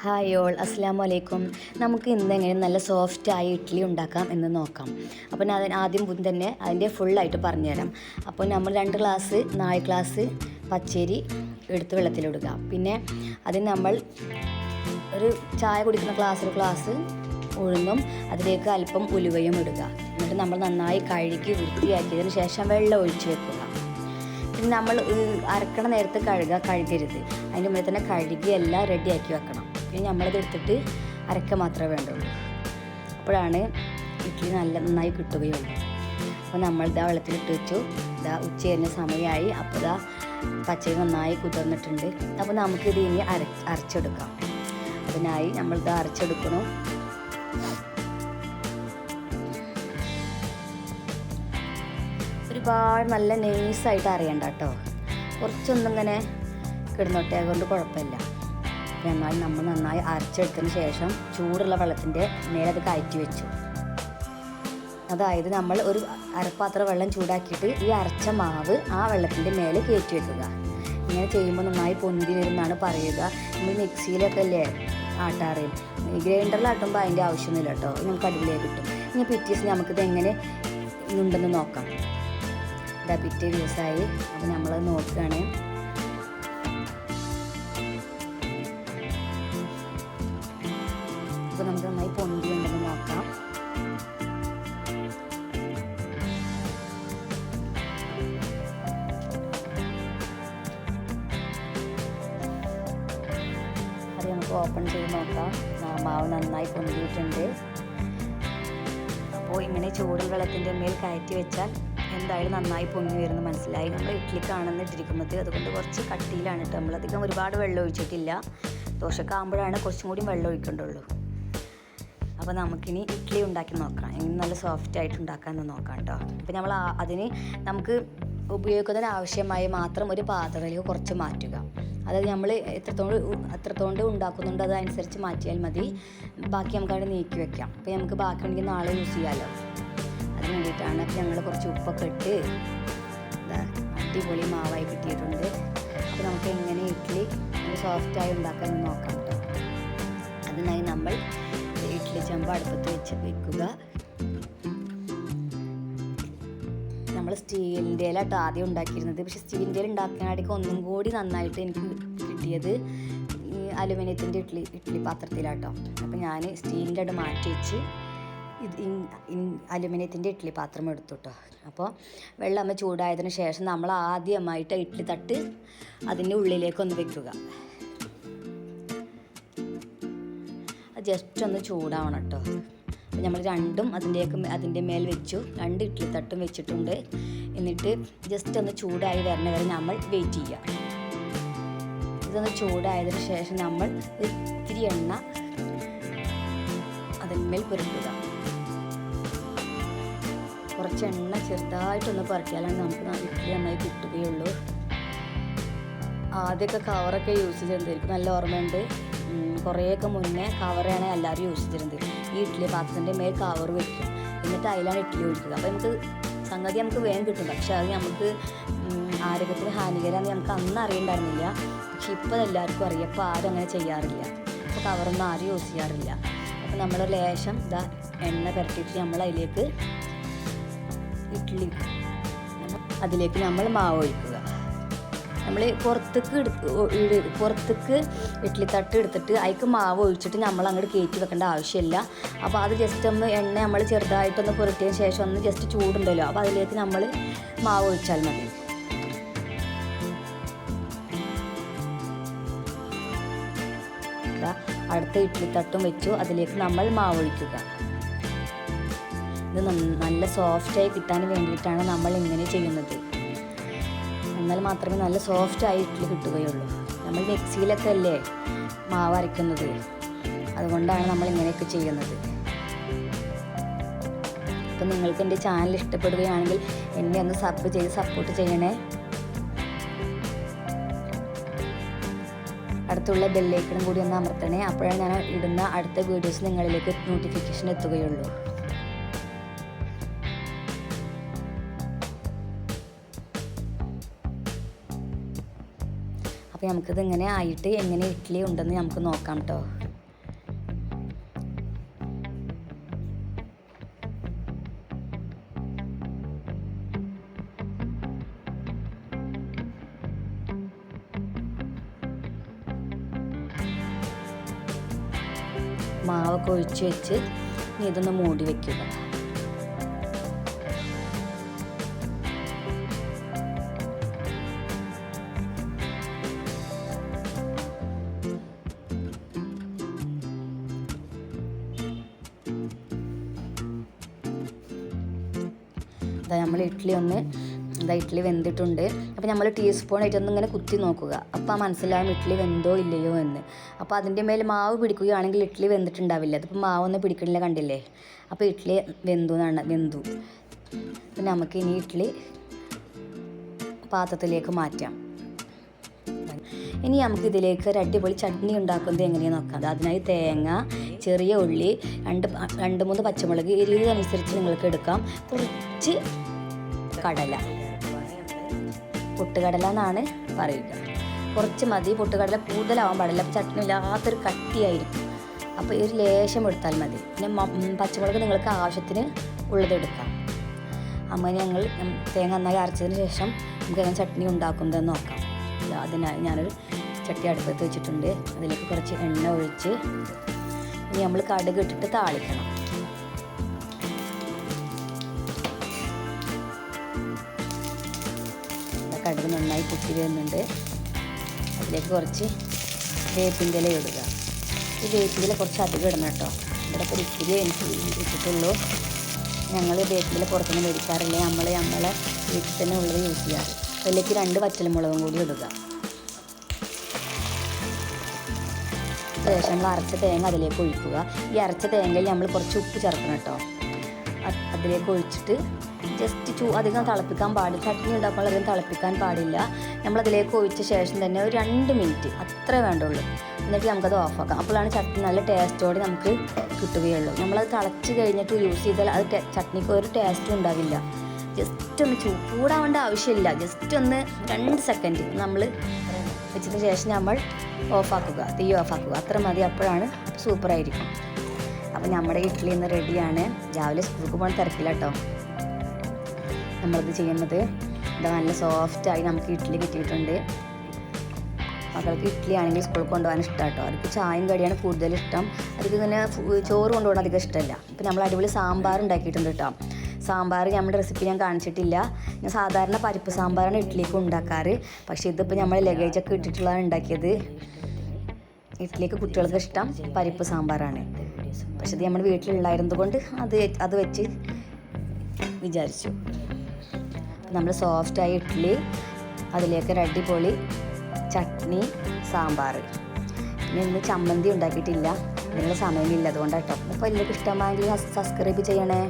Hi all, അസ്സാം വലൈക്കും. നമുക്ക് ഇന്ന് എങ്ങനെ നല്ല സോഫ്റ്റായി ഇഡ്ഡലി ഉണ്ടാക്കാം എന്ന് നോക്കാം. അപ്പോൾ ഞാൻ ആദ്യം തന്നെ അതിൻ്റെ ഫുള്ളായിട്ട് പറഞ്ഞുതരാം. അപ്പോൾ നമ്മൾ 2 ഗ്ലാസ് 4 ഗ്ലാസ് പച്ചരി എടുത്ത് വെള്ളത്തിലിടുക. പിന്നെ അതിന് നമ്മൾ ഒരു ചായ കുടിക്കുന്ന ഒരു ഗ്ലാസ് ഉഴുന്നും അതിലേക്ക് അല്പം ഉലുവയും ഇടുക. എന്നിട്ട് നമ്മൾ നന്നായി കഴുകി വൃത്തിയാക്കിയതിന് ശേഷം വെള്ളം ഒഴിച്ച് വെക്കുക. പിന്നെ നമ്മൾ അരക്കണ നേരത്ത് കഴുകരുത്. അതിൻ്റെ മുന്നേ തന്നെ കഴുകി എല്ലാം റെഡിയാക്കി വെക്കണം. പിന്നെ നമ്മളത് എടുത്തിട്ട് അരക്ക മാത്രമേ വേണ്ടുള്ളൂ. അപ്പോഴാണ് ഇഡ്ഡലി നന്നായി കിട്ടുകയുള്ളൂ. അപ്പോൾ നമ്മൾ വെള്ളത്തിലിട്ട് വെച്ചു. ഉച്ച കഴിഞ്ഞ സമയമായി. അപ്പോൾ പച്ചരി നന്നായി കുതിർന്നിട്ടുണ്ട്. അപ്പോൾ നമുക്കിത് ഇനി അരച്ചെടുക്കാം. അതിനായി നമ്മളിത് അരച്ചെടുക്കണം. ഒരുപാട് നല്ല നൈസായിട്ട് അറിയണ്ട കേട്ടോ. കുറച്ചൊന്നും ഇങ്ങനെ കിടന്നോട്ടെ, അതുകൊണ്ട് കുഴപ്പമില്ല. എന്നാൽ നമ്മൾ നന്നായി അരച്ചെടുത്തതിന് ശേഷം ചൂടുള്ള വെള്ളത്തിൻ്റെ മേലെ അത് കയറ്റി വെച്ചു. അതായത് നമ്മൾ ഒരു അരപ്പാത്രം വെള്ളം ചൂടാക്കിയിട്ട് ഈ അരച്ച മാവ് ആ വെള്ളത്തിൻ്റെ മേലെ കയറ്റി വെക്കുക. ഇങ്ങനെ ചെയ്യുമ്പോൾ നന്നായി പൊന്തി വരുമെന്നാണ് പറയുക. നമ്മൾ മിക്സിയിലൊക്കെ അല്ലേ ആട്ടാറ്, ഗ്രൈൻഡറിലാട്ടുമ്പോൾ അതിൻ്റെ ആവശ്യമൊന്നുമില്ല കേട്ടോ. നമുക്ക് അടിപൊളിയായി കിട്ടും. ഇനി പിറ്റേ ദിവസം നമുക്കിത് എങ്ങനെ ഉണ്ടെന്ന് നോക്കാം. പിറ്റേ ദിവസമായി. അപ്പോൾ നമ്മളത് നോക്കുകയാണ്. അപ്പോൾ നമുക്ക് നന്നായി പൊന്തി ഉണ്ടെന്ന് നോക്കാം. അത് നമുക്ക് ഓപ്പൺ ചെയ്ത് നോക്കാം. മാവ് നന്നായി പൊന്തിയിട്ടുണ്ട്. അപ്പോൾ ഇങ്ങനെ ചൂടുള്ള വെള്ളത്തിൻ്റെ മേൽ കയറ്റി വെച്ചാൽ എന്തായാലും നന്നായി പൊങ്ങി വരുന്നു മനസ്സിലായി. നമ്മൾ ഇഡ്ഡലിക്കാണെന്ന് ഇട്ടിരിക്കുന്നത്, അതുകൊണ്ട് കുറച്ച് കട്ടിയിലാണ് കേട്ടോ. നമ്മളധികം ഒരുപാട് വെള്ളം ഒഴിച്ചിട്ടില്ല. ദോശക്കാകുമ്പോഴാണ് കുറച്ചും കൂടി വെള്ളം ഒഴിക്കേണ്ടുള്ളൂ. അപ്പോൾ നമുക്കിനി ഇഡ്ഡലി ഉണ്ടാക്കി നോക്കാം. എങ്ങനെ നല്ല സോഫ്റ്റായിട്ട് ഉണ്ടാക്കാമെന്ന് നോക്കാം കേട്ടോ. അപ്പോൾ നമ്മൾ അതിന് നമുക്ക് ഉപയോഗിക്കുന്നതിന് ആവശ്യമായി മാത്രം ഒരു പാത്രത്തിലേക്ക് കുറച്ച് മാറ്റുക. അതായത് നമ്മൾ എത്രത്തോണ്ട് ഉണ്ടാക്കുന്നുണ്ട് അതനുസരിച്ച് മാറ്റിയാൽ മതി. ബാക്കി നമുക്കവിടെ നീക്കി വെക്കാം. അപ്പോൾ നമുക്ക് ബാക്കി ഉണ്ടെങ്കിൽ നാളെ യൂസ് ചെയ്യാമല്ലോ. അതിന് വേണ്ടിയിട്ടാണ്. അപ്പോൾ ഞങ്ങൾ കുറച്ച് ഉപ്പൊക്കെ ഇട്ട് അടിപൊളി മാവായി കിട്ടിയിട്ടുണ്ട്. അപ്പോൾ നമുക്ക് എങ്ങനെ ഇഡ്ഡലി സോഫ്റ്റായി ഉണ്ടാക്കാമെന്ന് നോക്കാം കേട്ടോ. അതിനായി നമ്മൾ ഇഡ്ഡലി ചെമ്പ് അടുപ്പത്ത് വെക്കുക. നമ്മൾ സ്റ്റീലിൻ്റെ കേട്ടോ ആദ്യം ഉണ്ടാക്കിയിരുന്നത്. പക്ഷേ സ്റ്റീലിൻ്റെ ഉണ്ടാക്കാനായിട്ട് ഒന്നും കൂടി നന്നായിട്ട് എനിക്ക് കിട്ടിയത് അലുമിനിയത്തിൻ്റെ ഇഡ്ഡലി പാത്രത്തിലാട്ടോ. അപ്പോൾ ഞാൻ സ്റ്റീലിൻ്റെ മാറ്റി വെച്ച് അലുമിനിയത്തിൻ്റെ ഇഡ്ഡലി പാത്രം എടുത്തു കേട്ടോ. അപ്പോൾ വെള്ളം ചൂടായതിനു ശേഷം നമ്മൾ ആദ്യമായിട്ട് ഇഡ്ഡലി തട്ട് അതിൻ്റെ ഉള്ളിലേക്കൊന്ന് വെക്കുക. അത് ജസ്റ്റ് ഒന്ന് ചൂടാവണം കേട്ടോ. അപ്പോൾ നമ്മൾ രണ്ടും അതിൻ്റെ മേൽ വെച്ചു. 2 ഇഡ്ഡലി തട്ടും വെച്ചിട്ടുണ്ട്. എന്നിട്ട് ജസ്റ്റ് ഒന്ന് ചൂടായി വരുന്ന വരെ നമ്മൾ വെയിറ്റ് ചെയ്യുക. ഇതൊന്ന് ചൂടായതിനു ശേഷം നമ്മൾ ഇത്തിരി എണ്ണ അതിന്മേൽ പുരട്ടുക. കുറച്ച് എണ്ണ ചെറുതായിട്ടൊന്ന് പുരട്ടിയാലാണ് നമുക്ക് ഇഡ്ഡലി നന്നായി കിട്ടുകയുള്ളൂ. ആദ്യമൊക്കെ കവറൊക്കെ യൂസ് ചെയ്തിരുന്നിരിക്കും. നല്ല ഓർമ്മയുണ്ട്. കുറേയൊക്കെ മുന്നേ കവറാണ് എല്ലാവരും യൂസ് ചെയ്തിരുന്നത്. ഈ ഇഡ്ഡലി പാത്രത്തിൻ്റെ മേൽ കവർ വയ്ക്കും. എന്നിട്ട് അതിലാണ് ഇഡ്ഡലി ഒഴിക്കുക. അപ്പോൾ നമുക്ക് വേഗം കിട്ടും. പക്ഷെ അത് നമുക്ക് ആരോഗ്യത്തിന് ഹാനികരമാണെന്ന് നമുക്ക് അന്ന് അറിയണ്ടായിരുന്നില്ല. പക്ഷെ ഇപ്പോൾ എല്ലാവർക്കും അറിയാം. അപ്പോൾ ആരും അങ്ങനെ ചെയ്യാറില്ല. അപ്പോൾ കവറൊന്നും ആരും യൂസ് ചെയ്യാറില്ല. അപ്പോൾ നമ്മൾ ലേശം എണ്ണ പുരട്ടിയിട്ട് നമ്മൾ അതിലേക്ക് നമ്മൾ മാവ് ഒഴിക്കുക. നമ്മൾ പുറത്തേക്ക് ഇഡ്ഡലി തട്ട് എടുത്തിട്ട് അതിലേക്ക് മാവ് ഒഴിച്ചിട്ട് നമ്മൾ അങ്ങോട്ട് കയറ്റി വെക്കേണ്ട ആവശ്യമില്ല. അപ്പോൾ അത് ജസ്റ്റ് ഒന്ന് എണ്ണ നമ്മൾ ചെറുതായിട്ടൊന്ന് പുരട്ടിയതിന് ശേഷം ഒന്ന് ജസ്റ്റ് ചൂടുണ്ടല്ലോ, അപ്പോൾ അതിലേക്ക് നമ്മൾ മാവ് ഒഴിച്ചാൽ മതി. അടുത്ത ഇഡ്ഡലി തട്ടും വെച്ചു. അതിലേക്ക് നമ്മൾ മാവ് ഒഴിക്കുക. ഇത് നല്ല സോഫ്റ്റായി കിട്ടാൻ വേണ്ടിയിട്ടാണ് നമ്മൾ ഇങ്ങനെ ചെയ്യുന്നത്. എന്നാൽ മാത്രമേ നല്ല സോഫ്റ്റായി ഇഡ്ഡലി കിട്ടുകയുള്ളൂ. നമ്മൾ മിക്സിയിലൊക്കെ അല്ലേ മാവ് അരയ്ക്കുന്നത്, അതുകൊണ്ടാണ് നമ്മൾ ഇങ്ങനെയൊക്കെ ചെയ്യുന്നത്. അപ്പം നിങ്ങൾക്ക് എൻ്റെ ചാനൽ ഇഷ്ടപ്പെടുകയാണെങ്കിൽ എന്നെ ഒന്ന് സപ്പോർട്ട് ചെയ്യണേ. അടുത്തുള്ള ബെല്ലൈക്കണും കൂടി ഒന്ന് അമർത്തണേ. അപ്പോഴാണ് ഞാൻ ഇടുന്ന അടുത്ത വീഡിയോസ് നിങ്ങളിലേക്ക് നോട്ടിഫിക്കേഷൻ എത്തുകയുള്ളൂ. അപ്പോൾ നമുക്കിത് ഇങ്ങനെ ആയിട്ട് എങ്ങനെ ഇഡ്ഡലി ഉണ്ടെന്ന് നമുക്ക് നോക്കാം കേട്ടോ. മാവൊക്കെ ഒഴിച്ച് വെച്ച് ഇനി ഇതൊന്ന് മൂടി വയ്ക്കുക. നമ്മൾ ഇഡ്ഡലി വെന്തിട്ടുണ്ട്. അപ്പോൾ നമ്മൾ ടീസ്പൂണായിട്ട് ഇങ്ങനെ കുത്തി നോക്കുക. അപ്പോൾ മനസ്സിലാവും ഇഡ്ഡലി വെന്തോ ഇല്ലയോ എന്ന്. അപ്പോൾ അതിൻ്റെ മേൽ മാവ് പിടിക്കുകയാണെങ്കിൽ ഇഡ്ഡലി വെന്തിട്ടുണ്ടാവില്ല. അതിപ്പോൾ മാവൊന്നും പിടിക്കണില്ല, കണ്ടില്ലേ? അപ്പോൾ ഇഡ്ഡലി വെന്തു. അപ്പോൾ നമുക്ക് ഇനി ഇഡ്ഡലി പാത്രത്തിലേക്ക് മാറ്റാം. ഇനി നമുക്ക് ഇതിലേക്ക് ഒരു അടിപൊളി ചട്നി ഉണ്ടാക്കുന്നത് എങ്ങനെയാണെന്ന് നോക്കാം. അതിനായി തേങ്ങ, ചെറിയ ഉള്ളി, 2-3 പച്ചമുളക്, എരിവിനനുസരിച്ച് നിങ്ങൾക്ക് എടുക്കാം. കുറച്ച് കടല, പൊട്ടുകടല എന്നാണ് പറയുക. കുറച്ച് മതി, പൊട്ടുകടല കൂടുതലാവാൻ പാടില്ല. അപ്പോൾ ചട്നി ഇല്ലാത്തൊരു കട്ടിയായിരിക്കും. അപ്പോൾ ഒരു ലേശം എടുത്താൽ മതി. പിന്നെ പച്ചമുളക് നിങ്ങൾക്ക് ആവശ്യത്തിന് ഉള്ളതെടുക്കാം. അങ്ങനെ ഞങ്ങൾ തേങ്ങ നന്നായി അരച്ചതിന് ശേഷം നമുക്ക് എങ്ങനെ ചട്നി ഉണ്ടാക്കുന്നതെന്ന് നോക്കാം. അതിനായി ഞാനൊരു ചട്ടി അടുപ്പത്ത് വെച്ചിട്ടുണ്ട്. അതിലേക്ക് കുറച്ച് എണ്ണ ഒഴിച്ച് ഇനി നമ്മൾ കടുക് ഇട്ടിട്ട് താളിക്കണം. കടുക് നന്നായി പൊട്ടി വരുന്നുണ്ട്. അതിലേക്ക് കുറച്ച് വേപ്പിൻ്റെ ഇല ഇടുക. ഈ വേപ്പിൻ്റെ ഇല കുറച്ച് അധികം ഇടണം കേട്ടോ. ഇവിടെ ഇപ്പോൾ ഇത്തിരി എനിക്ക് ഇട്ടിട്ടുള്ളൂ. ഞങ്ങൾ വേപ്പിൻ്റെ ഇല പുറത്തുനിന്ന് മേടിക്കാറില്ല. നമ്മളെ വീട്ടിൽ തന്നെ ഉള്ളത് യൂസ് ചെയ്യാറ്. അതിലേക്ക് 2 പച്ചമുളകും കൂടി ഇടുക. ശേഷം നമ്മൾ അരച്ച തേങ്ങ അതിലേക്ക് ഒഴിക്കുക. ഈ അരച്ച തേങ്ങയിൽ നമ്മൾ കുറച്ച് ഉപ്പ് ചേർക്കണം കേട്ടോ. അതിലേക്ക് ഒഴിച്ചിട്ട് ജസ്റ്റ് അധികം തിളപ്പിക്കാൻ പാടില്ല. ചട്നി ഉണ്ടാക്കുമ്പോൾ അധികം തിളപ്പിക്കാൻ പാടില്ല. നമ്മളതിലേക്ക് ഒഴിച്ച ശേഷം തന്നെ ഒരു 2 മിനിറ്റ് അത്രേ വേണ്ടുള്ളൂ. എന്നിട്ട് നമുക്കത് ഓഫാക്കാം. അപ്പോഴാണ് ചട്നി നല്ല ടേസ്റ്റോടെ നമുക്ക് കിട്ടുകയുള്ളൂ. നമ്മളത് തിളച്ച് കഴിഞ്ഞിട്ട് യൂസ് ചെയ്താൽ അത് ചട്നിക്ക് ഒരു ടേസ്റ്റും ഉണ്ടാവില്ല. ജസ്റ്റ് ഒന്ന് ചൂടാവേണ്ട ആവശ്യമില്ല. ജസ്റ്റ് ഒന്ന് 2 സെക്കൻഡ് നമ്മൾ വെച്ചതിന് ശേഷം നമ്മൾ തീ ഓഫാക്കുക. അത്ര മതി. അപ്പോഴാണ് സൂപ്പറായിരിക്കും. അപ്പോൾ നമ്മുടെ ഇഡ്ഡലി ഇന്ന് റെഡിയാണ്. രാവിലെ സ്കൂൾക്ക് പോകണ തിരക്കില്ല കേട്ടോ നമ്മളിത് ചെയ്യുന്നത്. ഇത് നല്ല സോഫ്റ്റായി നമുക്ക് ഇഡ്ഡലി കിട്ടിയിട്ടുണ്ട്. മക്കൾക്ക് ഇഡ്ഡലി ആണെങ്കിൽ സ്കൂളിൽ കൊണ്ടുപോകാൻ ഇഷ്ടം കേട്ടോ. അവർക്ക് ചായയും കടിയാണ് കൂടുതൽ ഇഷ്ടം. അവർക്ക് ഇങ്ങനെ ചോറ് കൊണ്ടുപോകാൻ അധികം ഇഷ്ടമല്ല. ഇപ്പം നമ്മൾ അടിപൊളി സാമ്പാർ ഉണ്ടാക്കിയിട്ടുണ്ട് കേട്ടോ. സാമ്പാർ നമ്മുടെ റെസിപ്പി ഞാൻ കാണിച്ചിട്ടില്ല. ഞാൻ സാധാരണ പരിപ്പ് സാമ്പാറാണ് ഇഡ്ഡലിക്ക് ഉണ്ടാക്കാറ്. പക്ഷേ ഇതിപ്പോൾ നമ്മൾ ലഗേജൊക്കെ ഇട്ടിട്ടുള്ളതാണ് ഉണ്ടാക്കിയത്. ഇഡ്ഡലിക്ക് കുട്ടികൾക്ക് ഇഷ്ടം പരിപ്പ് സാമ്പാറാണ്. പക്ഷേ ഇത് നമ്മൾ വീട്ടിലുണ്ടായിരുന്നത് കൊണ്ട് അത് വെച്ച് വിചാരിച്ചു. നമ്മൾ സോഫ്റ്റായി ഇഡ്ഡലി, അതിലേക്ക് ഒരു അടിപൊളി ചട്നി, സാമ്പാർ. പിന്നെ ഇന്ന് ചമ്മന്തി ഉണ്ടാക്കിയിട്ടില്ല. ഇതിനുള്ള സമയമില്ല, അതുകൊണ്ടാട്ടോ. അപ്പോൾ എല്ലാവർക്കും ഇഷ്ടമായെങ്കിൽ സബ്സ്ക്രൈബ് ചെയ്യണേ.